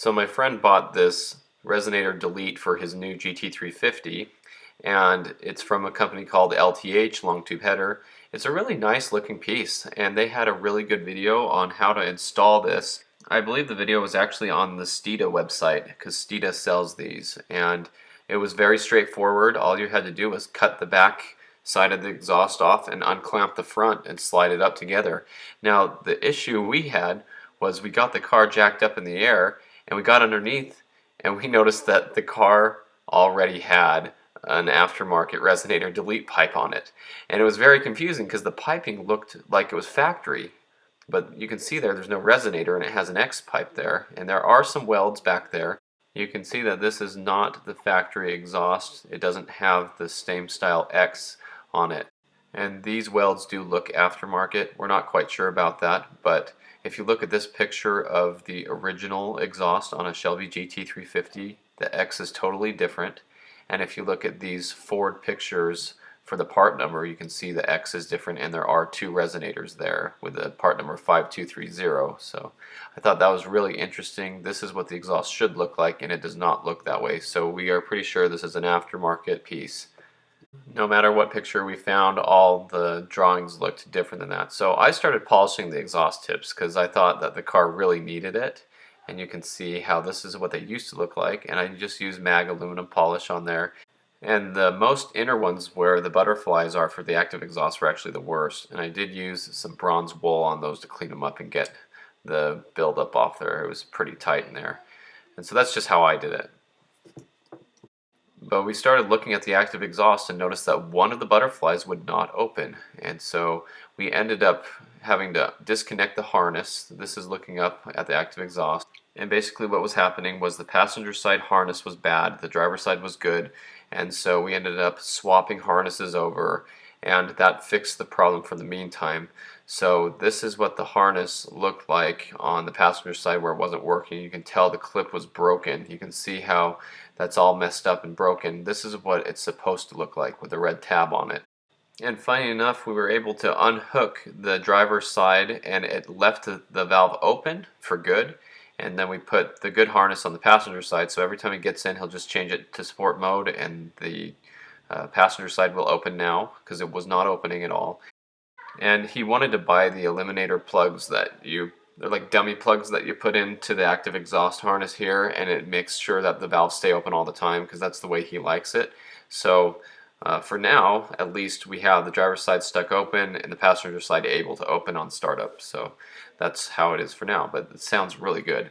So my friend bought this resonator delete for his new GT350, and it's from a company called LTH, long tube header. It's a really nice looking piece, and they had a really good video on how to install this. I believe the video was actually on the Steeda website, because Steeda sells these, and it was very straightforward. All you had to do was cut the back side of the exhaust off and unclamp the front and slide it up together. Now the issue we had was we got the car jacked up in the air and we got underneath and we noticed that the car already had an aftermarket resonator delete pipe on it, and it was very confusing because the piping looked like it was factory, but you can see there's no resonator and it has an X pipe there, and there are some welds back there. You can see that this is not the factory exhaust. It doesn't have the same style X on it, and these welds do look aftermarket. We're not quite sure about that, but if you look at this picture of the original exhaust on a Shelby GT350, the X is totally different. And if you look at these Ford pictures for the part number, you can see the X is different, and there are two resonators there with the part number 5230. So I thought that was really interesting. This is what the exhaust should look like, and it does not look that way. So we are pretty sure this is an aftermarket piece. No matter what picture we found, all the drawings looked different than that. So I started polishing the exhaust tips because I thought that the car really needed it. And you can see how this is what they used to look like, and I just used mag aluminum polish on there. And the most inner ones where the butterflies are for the active exhaust were actually the worst, and I did use some bronze wool on those to clean them up and get the buildup off there. It was pretty tight in there. And so that's just how I did it. But we started looking at the active exhaust and noticed that one of the butterflies would not open, and so we ended up having to disconnect the harness. This is looking up at the active exhaust, and basically what was happening was the passenger side harness was bad, the driver's side was good, and so we ended up swapping harnesses over, and that fixed the problem for the meantime. So this is what the harness looked like on the passenger side where it wasn't working. You can tell the clip was broken. You can see how that's all messed up and broken. This is what it's supposed to look like with the red tab on it. And funny enough, we were able to unhook the driver's side and it left the valve open for good. And then we put the good harness on the passenger side, so every time he gets in he'll just change it to sport mode, and the passenger side will open now because it was not opening at all. And he wanted to buy the eliminator plugs they're like dummy plugs that you put into the active exhaust harness here, and it makes sure that the valves stay open all the time because that's the way he likes it. So for now, at least, we have the driver's side stuck open and the passenger side able to open on startup. So that's how it is for now, but it sounds really good.